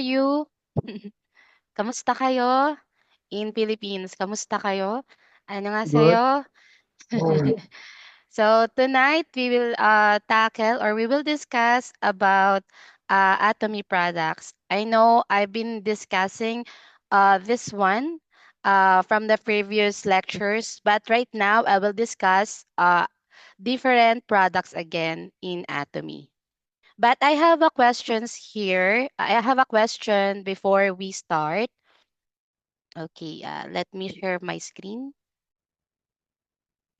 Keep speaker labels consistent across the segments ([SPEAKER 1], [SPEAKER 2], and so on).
[SPEAKER 1] are you? Kamusta kayo? In Philippines, kamusta kayo?
[SPEAKER 2] Good.
[SPEAKER 1] Annyeonghaseyo.
[SPEAKER 2] Oh,
[SPEAKER 1] So tonight we will tackle or we will discuss about Atomy products. I know I've been discussing this one from the previous lectures, but right now I will discuss different products again in Atomy. But I have a questions here. I have a question before we start. Okay, let me share my screen.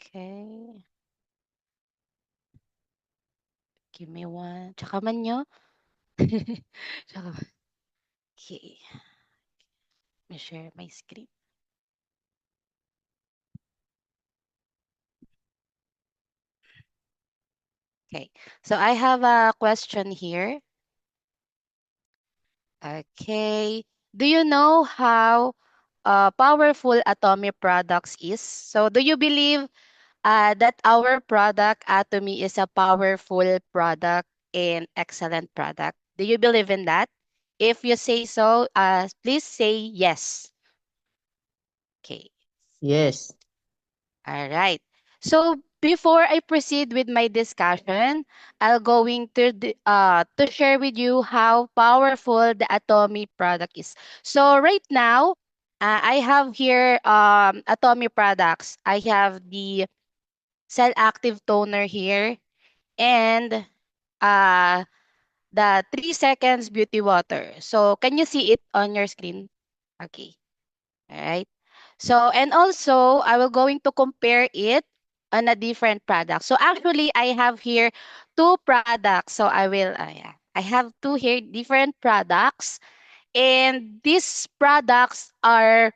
[SPEAKER 1] Okay, give me one. Tsaka man nyo. Tsaka, okay, let me share my screen. Okay, so I have a question here. Okay, do you know how powerful Atomy products is? So do you believe that our product Atomy is a powerful product and excellent product? Do you believe in that? If you say so, please say yes. Okay.
[SPEAKER 2] yes.
[SPEAKER 1] All right. So before I proceed with my discussion, I'll going to share with you how powerful the Atomy product is. So right now, I have here Atomy products. I have the cell active toner here and uh the 3 seconds beauty water. So can you see it on your screen? Okay. All right. So, and also, I will going to compare it on a different product. So actually, I have here two products. So I will, yeah, I have two here different products. And these products are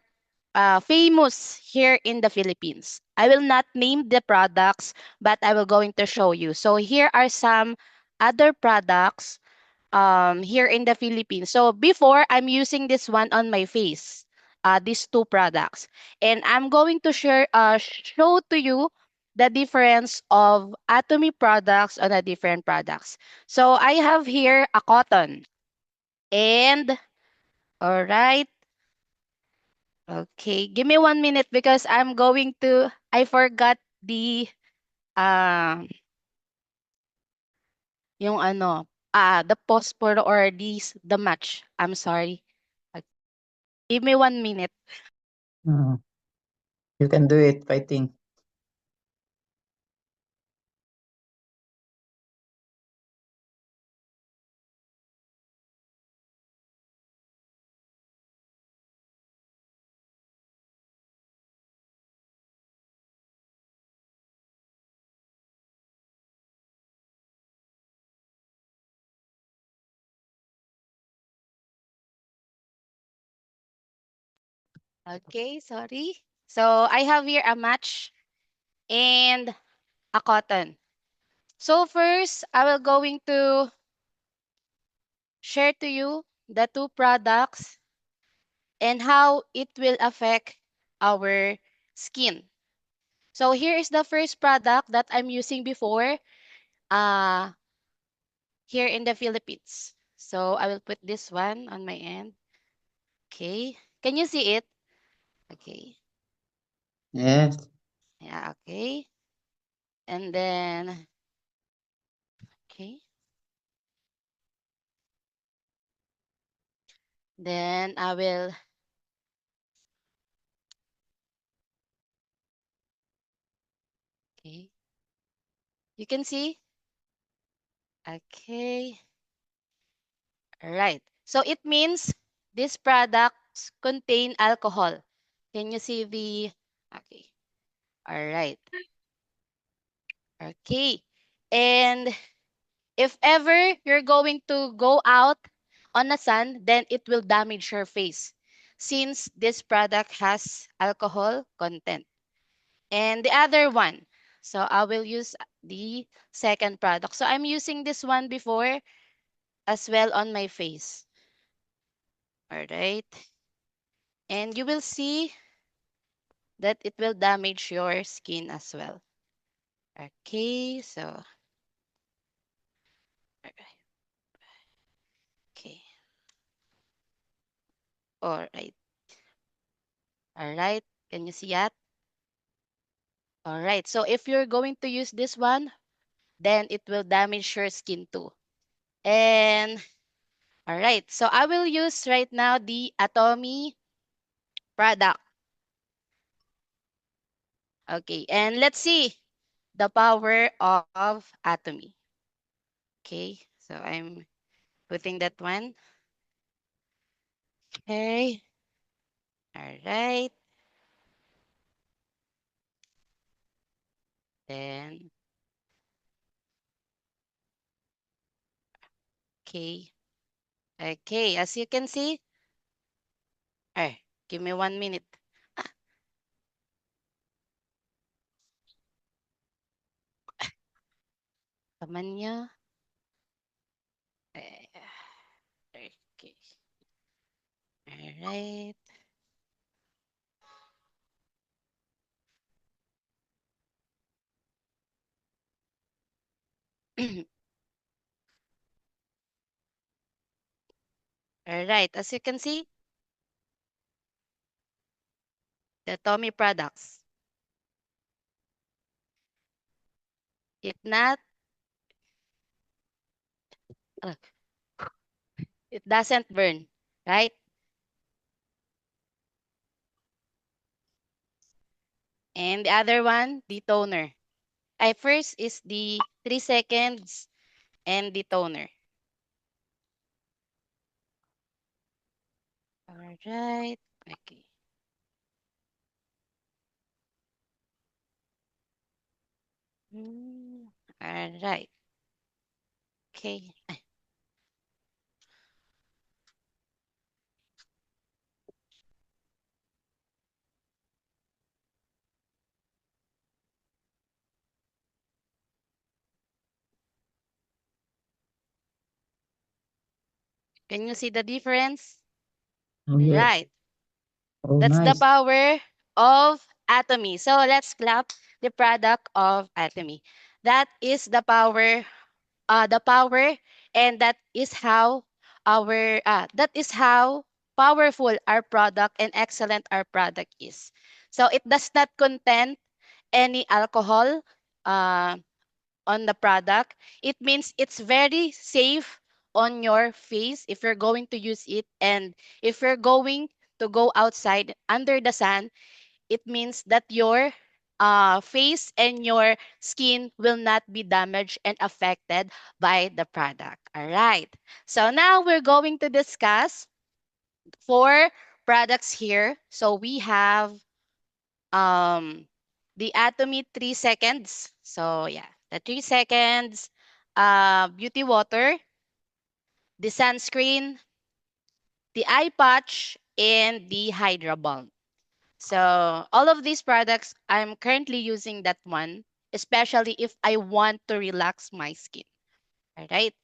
[SPEAKER 1] famous here in the Philippines. I will not name the products, but I will going to show you. So here are some other products here in the Philippines. So before I'm using this one on my face, these two products, and I'm going to show to you the difference of Atomy products on a different products. So I have here a cotton, and all right, okay, give me 1 minute because I forgot the uh yung ano the phosphor or the match. I'm sorry. Give me 1 minute.
[SPEAKER 2] Mm, you can do it, I think.
[SPEAKER 1] Okay, sorry. So I have here a match and a cotton. So first, I will going to share to you the two products and how it will affect our skin. So here is the first product that I'm using before uh, here in the Philippines. So I will put this one on my end. Okay. Can you see it? Okay.
[SPEAKER 2] Yes.
[SPEAKER 1] Yeah, okay. And then, okay. Then I will, okay. You can see? Okay. All right. So it means these products contain alcohol. Can you see the, okay. All right. Okay. And if ever you're going to go out on the sun, then it will damage your face since this product has alcohol content. And the other one, so I will use the second product. So I'm using this one before as well on my face. All right. And you will see that it will damage your skin as well. Okay, so, alright, okay. All right. All right. Can you see that? All right. So if you're going to use this one, then it will damage your skin too. And all right. So I will use right now the Atomy product. Okay. And let's see the power of Atomy. Okay. So I'm putting that one. Okay. All right. Then, okay. Okay. As you can see, give me 1 minute. Ah, Kaman niya. Eh, Okay. All right. All right. As you can see, the Tommy products. It not, uh, it doesn't burn, right? And the other one, the toner. I first is the 3 seconds and the toner. All right. Okay. Mm, all right. Okay. Can you see the difference?
[SPEAKER 2] Oh, yes.
[SPEAKER 1] Right.
[SPEAKER 2] Oh,
[SPEAKER 1] That's the
[SPEAKER 2] nice.
[SPEAKER 1] power of Atomy. So let's clap the product of Atomy. That is the power, and that is how powerful our product and excellent our product is. So it does not contain any alcohol uh, on the product. It means it's very safe on your face if you're going to use it, and if you're going to go outside under the sun, it means that your face and your skin will not be damaged and affected by the product. All right. So now we're going to discuss four products here. So we have um, the Atomy 3 seconds. So yeah, the 3 seconds beauty water, the sunscreen, the eye patch, and the Hydra Balm. So all of these products, I'm currently using that one, especially if I want to relax my skin. All right.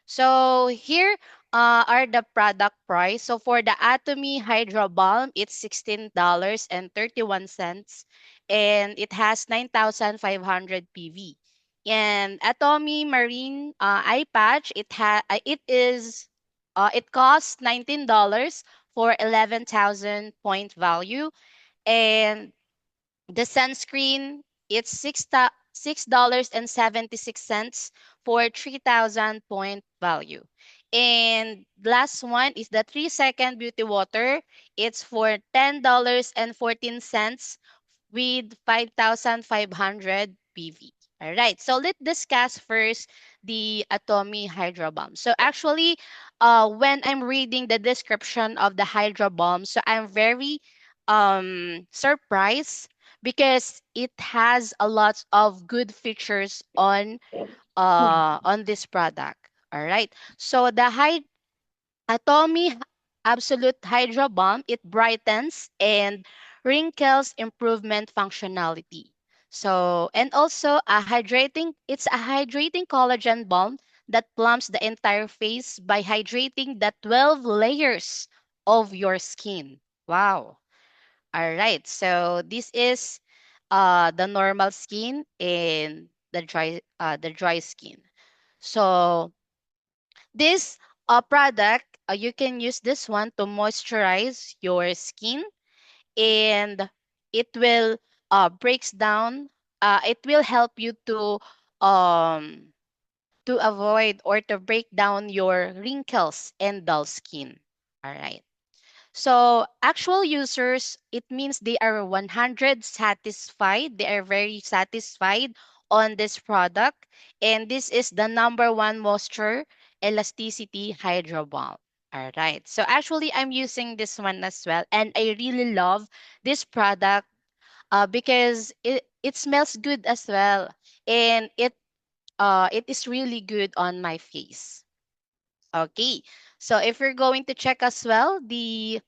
[SPEAKER 1] So here are the product price. So for the Atomy Hydra Balm, it's $16.31, and it has 9,500 PV. And Atomy Marine Eye Patch, it costs $19 for 11,000 point value, and the sunscreen, it's $6.76 for 3,000 point value. And last one is the 3 second beauty water. It's for $10.14 with 5,500 PV. All right, so let's discuss first the Atomy Hydro Bomb. So actually, when I'm reading the description of the Hydro Bomb, so I'm very surprised because it has a lot of good features on this product. All right, so the Atomy Absolute Hydro Balm, it brightens and wrinkles improvement functionality. So, and also it's a hydrating collagen balm that plumps the entire face by hydrating the 12 layers of your skin. Wow. All right. So this is the normal skin and the dry skin. So this product you can use this one to moisturize your skin, and it will breaks down it will help you um to avoid or to break down your wrinkles and dull skin. All right. So, actual users, it means they are 100 satisfied. They are very satisfied on this product. And this is the number one moisture elasticity hydro balm. All right. So, actually, I'm using this one as well. And I really love this product because it smells good as well. And it is really good on my face. Okay. So if you're going to check as well the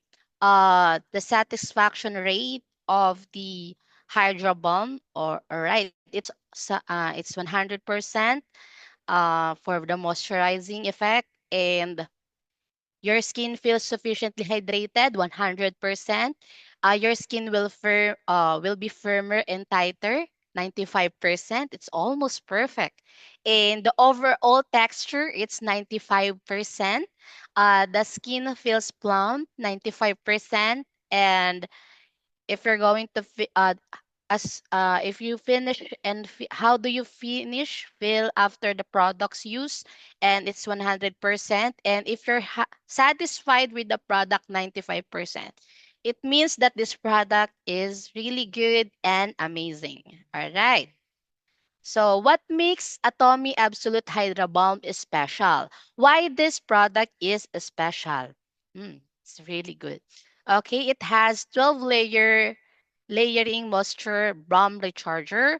[SPEAKER 1] satisfaction rate of the Hydra Bomb, or all right, it's 100% for the moisturizing effect, and your skin feels sufficiently hydrated, 100%. Your skin will be firmer and tighter, 95%. It's almost perfect. And the overall texture, it's 95%. The skin feels plump, 95%. And if you're going to as if you finish and how do you finish feel after the product's use, and it's 100%, and if you're satisfied with the product 95%, it means that this product is really good and amazing. All right. So, what makes Atomy Absolute Hydra Balm is special? Why this product is special? It's really good. Okay, it has 12 layering moisture balm recharger,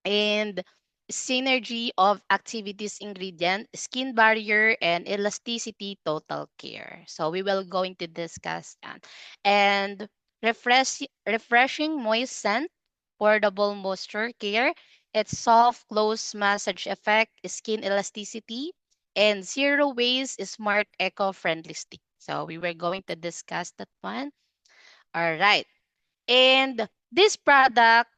[SPEAKER 1] and synergy of activities ingredient, skin barrier, and elasticity total care. So we will going to discuss that. And refreshing moist scent, portable moisture care, its soft close massage effect, skin elasticity, and zero waste smart eco-friendly stick. So we were going to discuss that one. All right. And this product,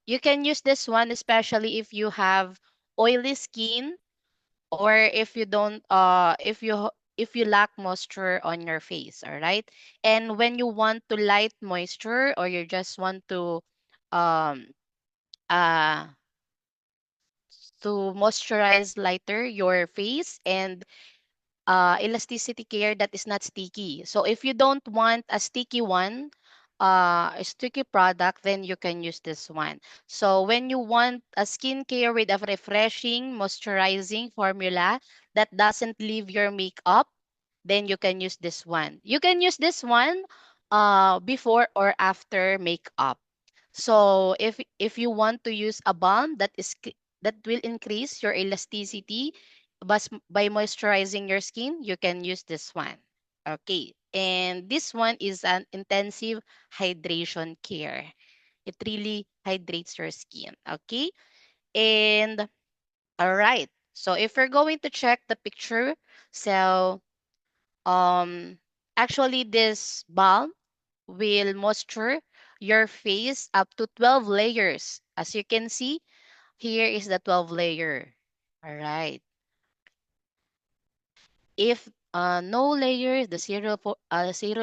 [SPEAKER 1] you can use this one especially if you have oily skin, or if you don't, if you lack moisture on your face, all right? And when you want to light moisture, or you just want um, uh, to moisturize lighter your face, and elasticity care that is not sticky. So if you don't want a sticky product, then you can use this one. So when you want a skincare with a refreshing, moisturizing formula that doesn't leave your makeup, then you can use this one. You can use this one before or after makeup. So if you want to use a balm that will increase your elasticity by moisturizing your skin, you can use this one. Okay. And this one is an intensive hydration care. It really hydrates your skin. Okay. And all right. So if we're going to check the picture, so um actually this balm will moisture your face up to 12 layers. As you can see, here is the 12 layer. All right. If no layer, the zero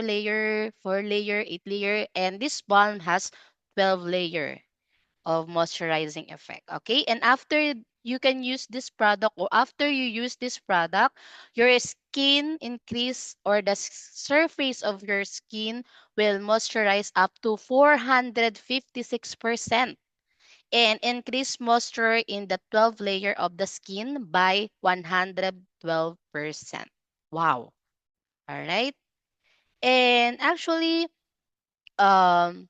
[SPEAKER 1] layer, 4 layer, 8 layer, and this balm has 12 layer of moisturizing effect. Okay, and after you can use this product, or after you use this product, your skin increase, or the surface of your skin will moisturize up to 456%, and increase moisture in the 12 layer of the skin by 112%. Wow. All right. And actually, um,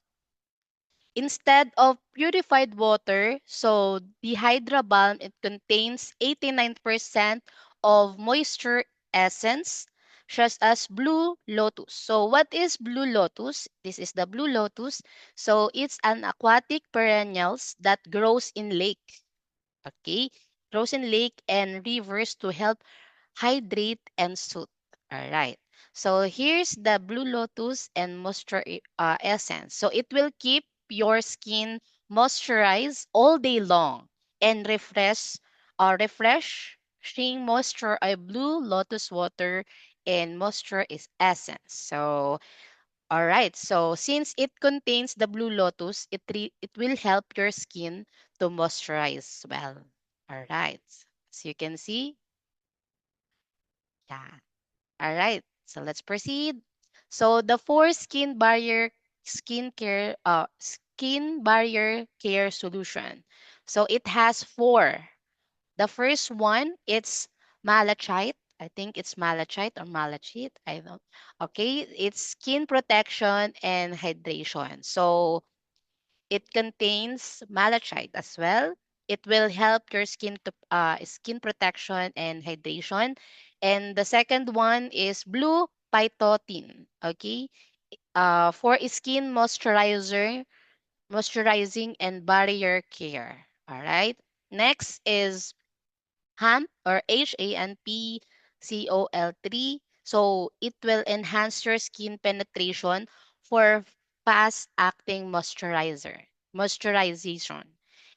[SPEAKER 1] instead of purified water, so the Hydra Balm, it contains 89% of moisture essence, such as blue lotus. So what is blue lotus? This is the blue lotus. So it's an aquatic perennials that grows in lake. Okay? Grows in lake and rivers to help hydrate and soothe. All right. So here's the Blue Lotus and Moisture Essence. So it will keep your skin moisturized all day long, and refreshing moisture, Blue Lotus water and moisture is essence. So, all right. So, since it contains the blue lotus, it will help your skin to moisturize well. All right. As you can see, yeah. All right. So, let's proceed. So, the four skin barrier care solution. So, it has four. The first one, it's malachite. I think it's malachite or malachite. I don't. Okay, it's skin protection and hydration. So it contains malachite as well. It will help your skin protection and hydration. And the second one is blue phytotin. Okay, for skin moisturizing and barrier care. All right. Next is HAMP or HANPCOL3. So it will enhance your skin penetration for fast acting moisturization.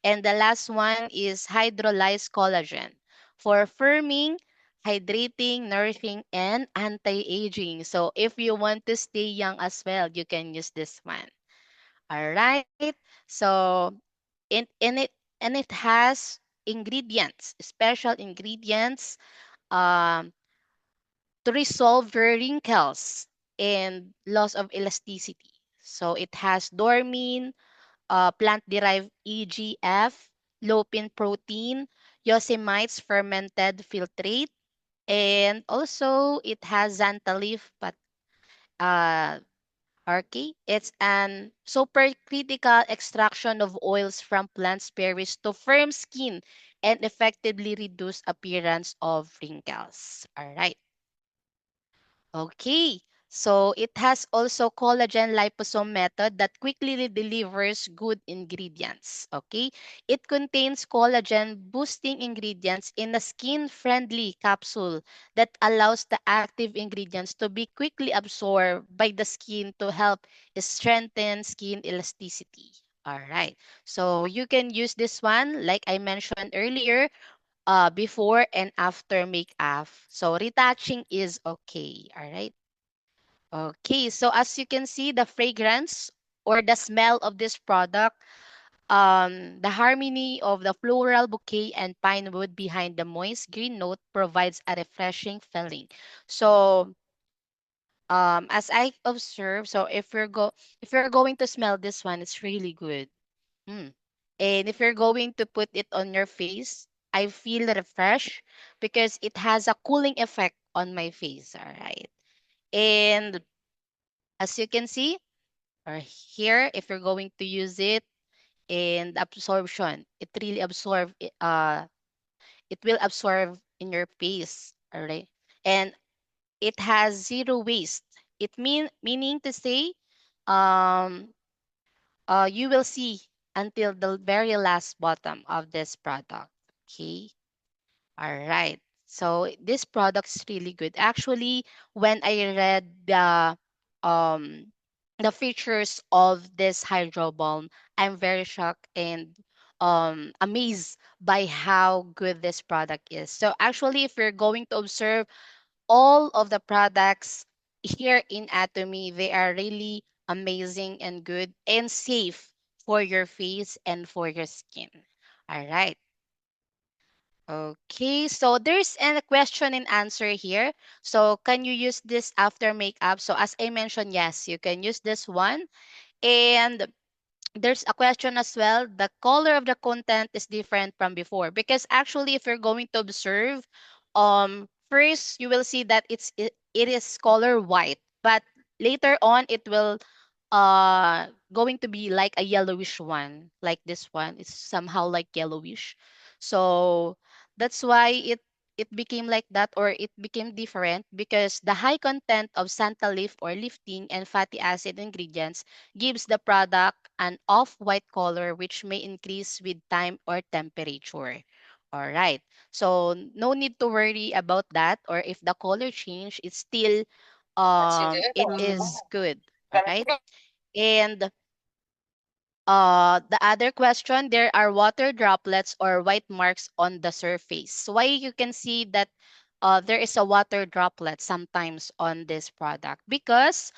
[SPEAKER 1] And the last one is hydrolyzed collagen for firming, hydrating, nourishing, and anti-aging. So if you want to stay young as well, you can use this one. All right. So in it has ingredients, special ingredients um to resolve your wrinkles and loss of elasticity. So it has dormine, plant-derived EGF, lupin protein, yosemites fermented filtrate, and also it has xanthan but uh Okay, it's an supercritical extraction of oils from plant berries to firm skin and effectively reduce appearance of wrinkles. All right. Okay. So it has also collagen liposome method that quickly delivers good ingredients. Okay. It contains collagen boosting ingredients in a skin-friendly capsule that allows the active ingredients to be quickly absorbed by the skin to help strengthen skin elasticity. All right. So you can use this one, like I mentioned earlier, before and after makeup. So retouching is okay. All right. Okay. So as you can see, the fragrance or the smell of this product, the harmony of the floral bouquet and pine wood behind the moist green note provides a refreshing feeling. So as I observe, so if you're going to smell this one, it's really good. Mm. And if you're going to put it on your face, I feel refreshed because it has a cooling effect on my face. All right. And as you can see, or here, if you're going to use it and absorption, it will absorb in your face. All right. And it has zero waste. Meaning to say, um, you will see until the very last bottom of this product. Okay. All right. So this product is really good. Actually, when I read um the features of this hydro balm, I'm very shocked and amazed by how good this product is. So actually, if you're going to observe all of the products here in Atomy, they are really amazing and good and safe for your face and for your skin. All right. Okay, so there's a question and answer here. So can you use this after makeup? So as I mentioned, yes, you can use this one. And there's a question as well. The color of the content is different from before because actually, if you're going to observe, first you will see that it is color white, but later on it will going to be like a yellowish one, like this one. It's somehow like yellowish, so that's why it became like that or it became different because the high content of santa leaf or lifting and fatty acid ingredients gives the product an off-white color which may increase with time or temperature. All right. So no need to worry about that or if the color change, it's still it is good. All right. And the other question, there are water droplets or white marks on the surface. Why you can see that there is a water droplet sometimes on this product because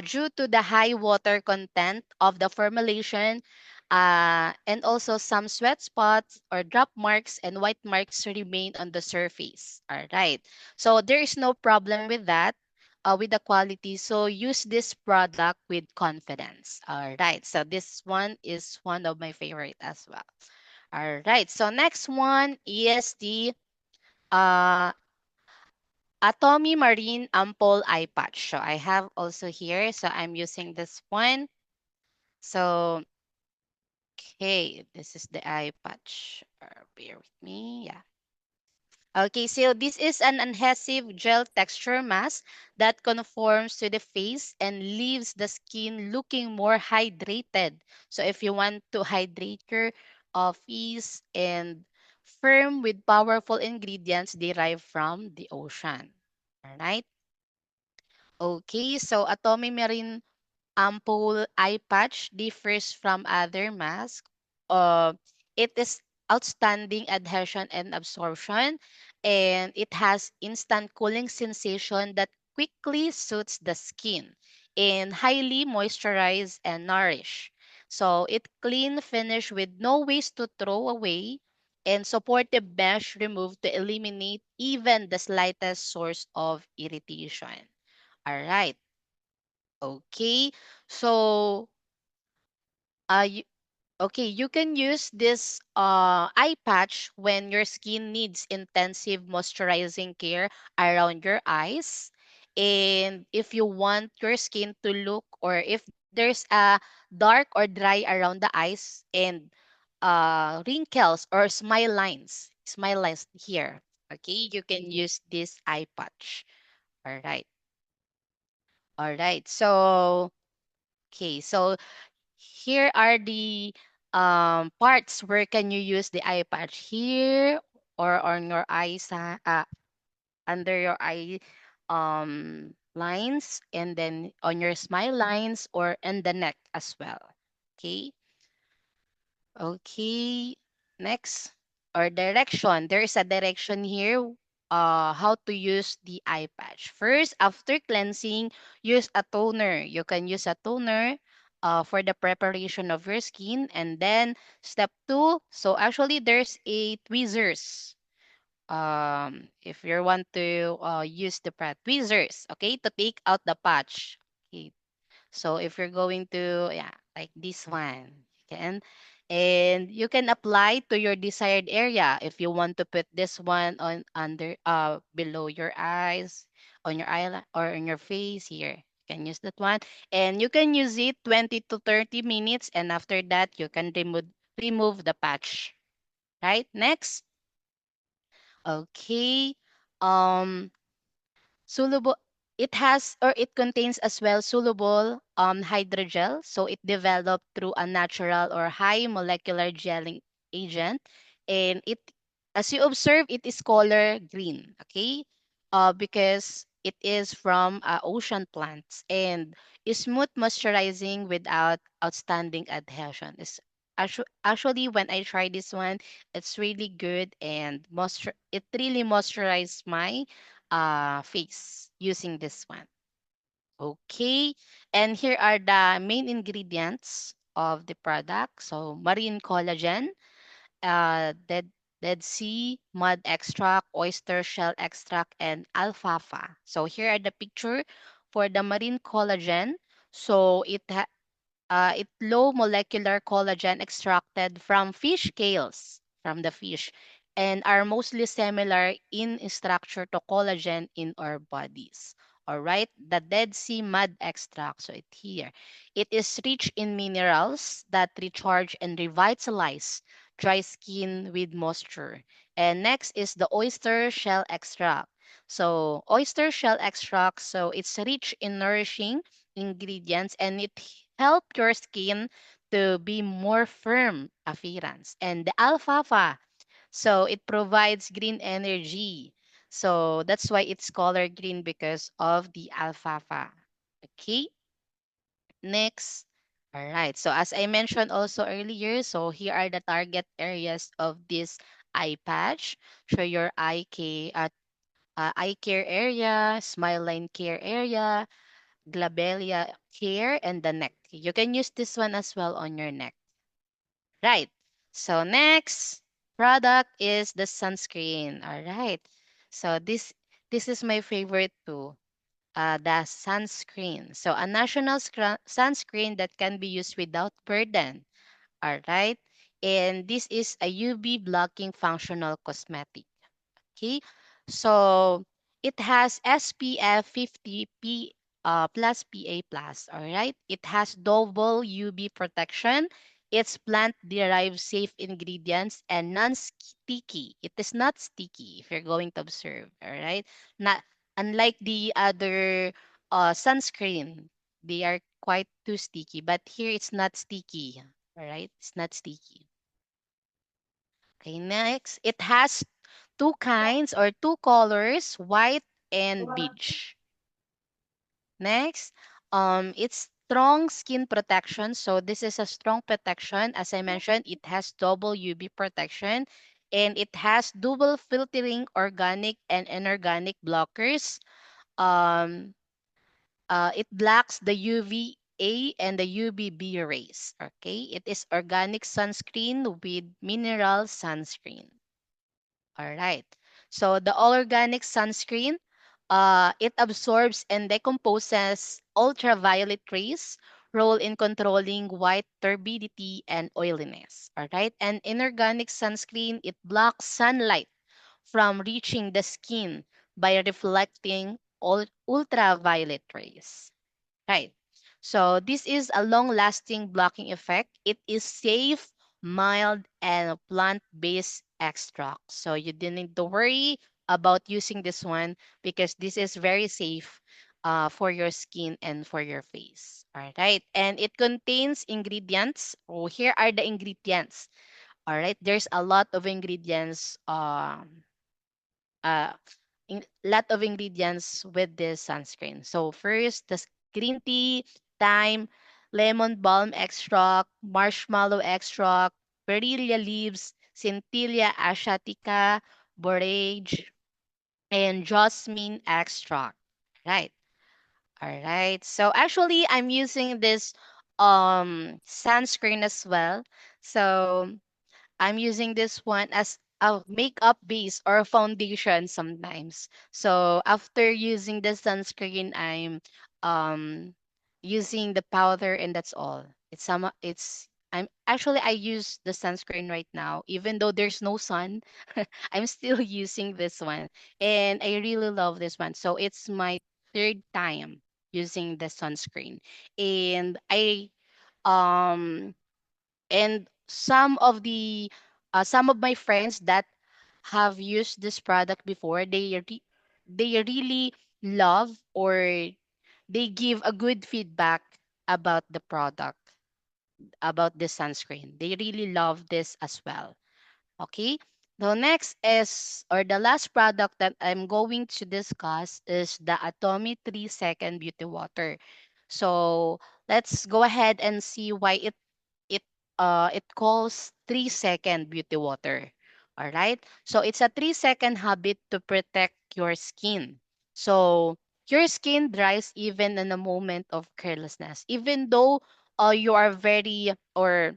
[SPEAKER 1] due to the high water content of the formulation, and also some sweat spots or drop marks and white marks remain on the surface. All right. So there is no problem with that, with the quality. So use this product with confidence. All right. So this one is one of my favorite as well. All right. So next one is the uh Atomy Marine Ampoule Eye Patch. So I have also here. So I'm using this one. So, okay, this is the eye patch. Bear with me. Yeah. Okay, so this is an adhesive gel texture mask that conforms to the face and leaves the skin looking more hydrated. So if you want to hydrate your face and firm with powerful ingredients derived from the ocean. All right. Okay, so Atomy Marine Ampoule eye patch differs from other masks. Uh, it is outstanding adhesion and absorption, and it has instant cooling sensation that quickly suits the skin and highly moisturized and nourish. So it clean finish with no waste to throw away and supportive mesh removed to eliminate even the slightest source of irritation. All right. Okay. So, you, okay, you can use this eye patch when your skin needs intensive moisturizing care around your eyes. And if you want your skin to look, or if there's a dark or dry around the eyes and wrinkles or smile lines here, okay, you can use this eye patch. All right. All right. So, okay, so here are the parts where can you use the eye patch here or on your eyes, under your eye lines, and then on your smile lines or in the neck as well. Okay. Okay, next, or direction. There is a direction here, how to use the eye patch. First, after cleansing, use a toner. You can use a toner for the preparation of your skin. And then step two, so actually there's a tweezers. If you want to use the tweezers, okay, to take out the patch. Okay, so if you're going to, yeah, like this one, you can, and you can apply to your desired area. If you want to put this one on under, below your eyes, on your eye or on your face here, you can use that one, and you can use it 20 to 30 minutes, and after that you can remove the patch. Right? Next, okay. Um, Soluble, it has, or it contains as well, soluble hydrogel. So it developed through a natural or high molecular gelling agent. And it, as you observe, it is color green. Okay. Because it is from ocean plants and is smooth moisturizing without outstanding adhesion. Actually, when I try this one, it's really good, and it really moisturizes my face using this one. Okay, and here are the main ingredients of the product. So marine collagen, dead sea mud extract, oyster shell extract, and alfalfa. So here are the picture for the marine collagen. So it low molecular collagen extracted from fish scales from the fish and are mostly similar in structure to collagen in our bodies. All right, the Dead Sea mud extract. So it here, it is rich in minerals that recharge and revitalize dry skin with moisture. And next is the oyster shell extract. So oyster shell extract, so it's rich in nourishing ingredients, and it help your skin to be more firm appearance. And the alfalfa, so it provides green energy. So that's why it's color green, because of the alfalfa. Okay, next. All right. So as I mentioned also earlier, so here are the target areas of this eye patch. So your eye, eye care area, smile line care area, glabella care, and the neck. You can use this one as well on your neck. Right. So next product is the sunscreen. All right. So this is my favorite too. The sunscreen. So a national sunscreen that can be used without burden. All right. And this is a UV blocking functional cosmetic. Okay. So it has SPF 50 plus PA plus. All right. It has double UV protection. It's plant derived safe ingredients and non sticky. It is not sticky if you're going to observe. All right. Not unlike the other sunscreen, they are quite too sticky. But here it's not sticky. All right. It's not sticky. Okay, next. It has two kinds or two colors, white and beige. Next, it's strong skin protection. So this is a strong protection. As I mentioned, it has double UV protection and it has double filtering organic and inorganic blockers. Um, it blocks the UVA and the UVB rays. Okay, it is organic sunscreen with mineral sunscreen. All right. So the all organic sunscreen, it absorbs and decomposes ultraviolet rays, role in controlling white turbidity and oiliness. All right. And inorganic sunscreen, it blocks sunlight from reaching the skin by reflecting ultraviolet rays. Right. So this is a long-lasting blocking effect. It is safe, mild, and plant-based extract. So you didn't need to worry about using this one because this is very safe for your skin and for your face. All right. And it contains ingredients. Oh, here are the ingredients. All right. There's a lot of ingredients. Uh, lot of ingredients with this sunscreen. So first, the green tea, thyme, lemon balm extract, marshmallow extract, perilla leaves, Centilla asiatica, borage, and jasmine extract. Right. All right. So actually, I'm using this sunscreen as well. So I'm using this one as a makeup base or foundation sometimes. So after using the sunscreen, I'm um using the powder and that's all. I use the sunscreen right now even though there's no sun. I'm still using this one and I really love this one. So it's my third time using the sunscreen. And I um and some of my friends that have used this product before, they really love or they give a good feedback about the product, about the sunscreen. They really love this as well. Okay. The next is, or the last product that I'm going to discuss is the Atomy 3-second beauty water. So let's go ahead and see why it it calls 3-second beauty water. All right. So it's a 3-second habit to protect your skin. So your skin dries even in a moment of carelessness. Even though you are very or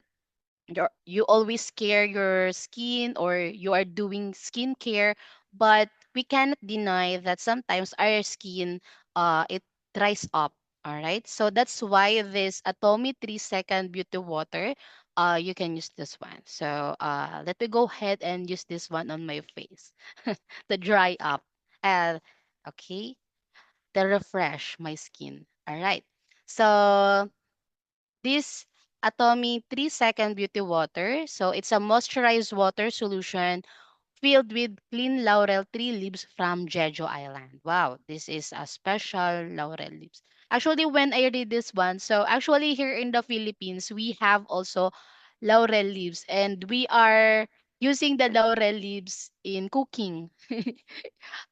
[SPEAKER 1] you always care your skin or you are doing skincare, but we cannot deny that sometimes our skin it dries up. All right. So that's why this Atomy 3-second beauty water, you can use this one. So let me go ahead and use this one on my face to dry up. Uh, okay. To refresh my skin. All right. So this Atomy 3-second beauty water. So it's a moisturized water solution filled with clean laurel tree leaves from Jeju Island. Wow, this is a special laurel leaves. Actually, when I read this one, so actually here in the Philippines, we have also laurel leaves and we are using the laurel leaves in cooking.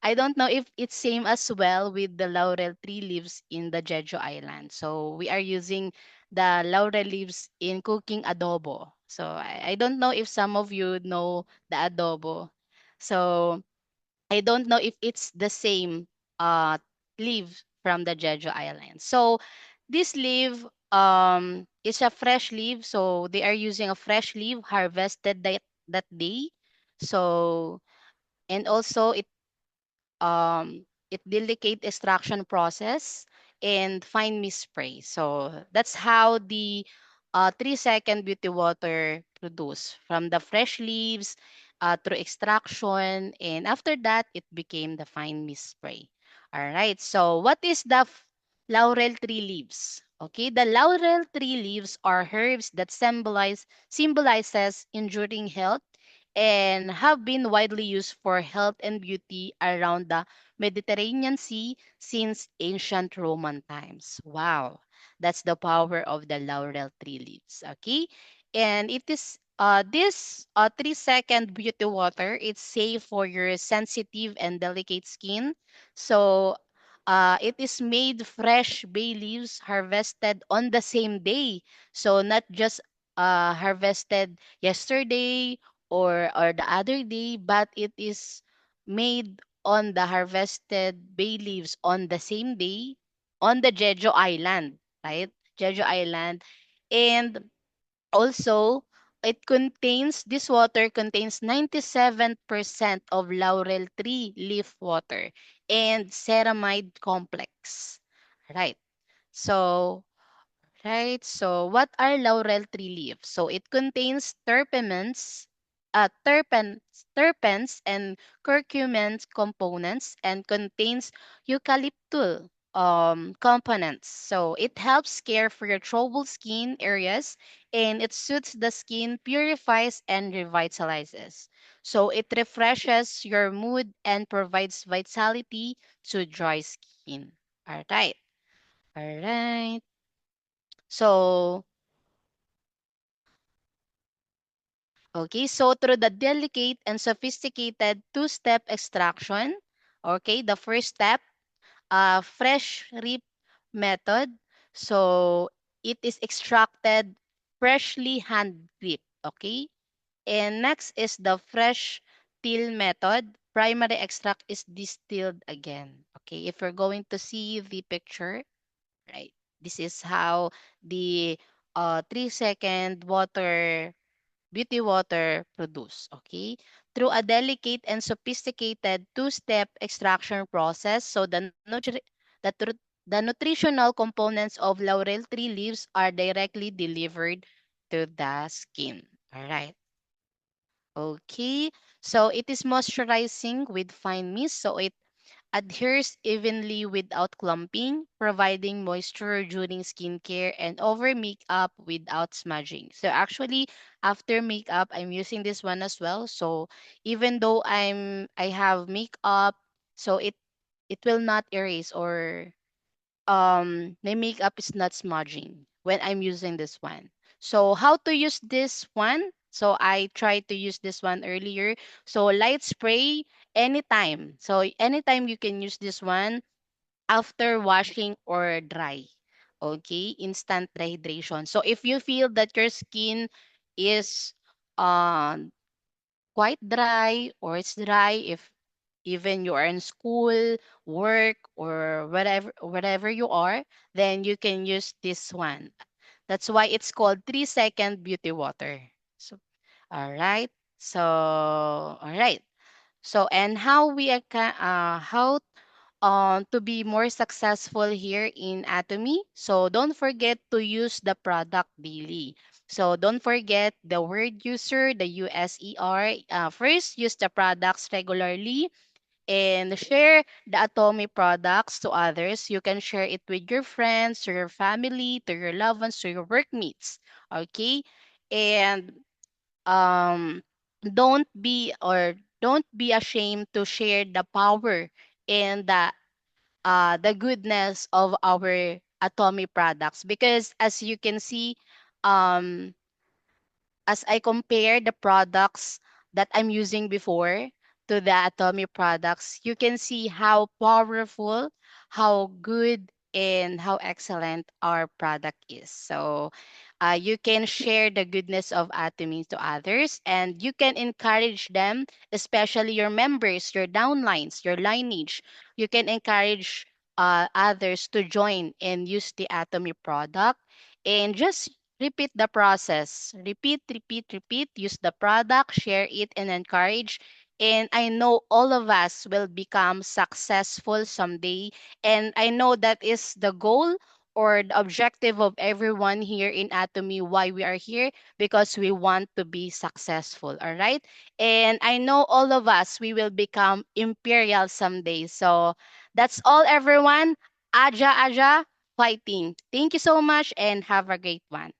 [SPEAKER 1] I don't know if it's same as well with the laurel tree leaves in the Jeju Island. So we are using the laurel leaves in cooking adobo. So I don't know if some of you know the adobo. So I don't know if it's the same uh leaf from the Jeju Island. So this leaf is a fresh leaf, so they are using a fresh leaf harvested that day. So and also it delicate extraction process and fine mist spray. So that's how the 3-second beauty water produce from the fresh leaves through extraction, and after that it became the fine mist spray. All right. So what is the laurel tree leaves? Okay, the laurel tree leaves are herbs that symbolizes enduring health and have been widely used for health and beauty around the Mediterranean Sea since ancient Roman times. Wow, that's the power of the laurel tree leaves. Okay, and it is this 3-second beauty water. It's safe for your sensitive and delicate skin. So. It is made fresh bay leaves harvested on the same day. So not just harvested yesterday or the other day, but it is made on the harvested bay leaves on the same day on the Jeju Island, right? Jeju Island. And also, this water contains 97% of laurel tree leaf water and ceramide complex. Right. So, right. So, what are laurel tree leaves? So, it contains terpenes, terpenes and curcumin components and contains eucalyptus components. So, it helps care for your troubled skin areas and it suits the skin, purifies and revitalizes. So, it refreshes your mood and provides vitality to dry skin. All right. All right. So, okay, so through the delicate and sophisticated two-step extraction, okay, the first step, fresh rip method. So, it is extracted freshly hand rip, okay? And next is the fresh till method. Primary extract is distilled again. Okay, if you're going to see the picture, right? This is how the 3-second beauty water produce, okay? Through a delicate and sophisticated two-step extraction process, so the, tru- the nutritional components of laurel tree leaves are directly delivered to the skin. All right. Okay. So it is moisturizing with fine mist, so it adheres evenly without clumping, providing moisture during skincare and over makeup without smudging. So actually, after makeup, I'm using this one as well. So even though I have makeup, so it will not erase or my makeup is not smudging when I'm using this one. So how to use this one? So I tried to use this one earlier. So light spray anytime. So anytime you can use this one after washing or dry. Okay, instant hydration. So if you feel that your skin is um quite dry or it's dry, if even you are in school, work, or whatever you are, then you can use this one. That's why it's called 3-second beauty water. So all right. So all right. So and how to be more successful here in Atomy. So don't forget to use the product daily. So don't forget the word user, the USER. First, use the products regularly and share the Atomy products to others. You can share it with your friends, to your family, to your loved ones, to your workmates. Okay? And um don't be ashamed to share the power and the goodness of our Atomy products, because as you can see, um as I compare the products that I'm using before to the Atomy products, you can see how powerful, how good in how excellent our product is. So you can share the goodness of Atomy to others, and you can encourage them, especially your members, your downlines, your lineage. You can encourage others to join and use the Atomy product, and just repeat the process. Repeat, repeat, repeat. Use the product, share it, and encourage. And I know all of us will become successful someday. And I know that is the goal or the objective of everyone here in Atomy, why we are here, because we want to be successful. All right. And I know all of us, we will become imperial someday. So that's all, everyone. Aja, Aja, fighting. Thank you so much and have a great one.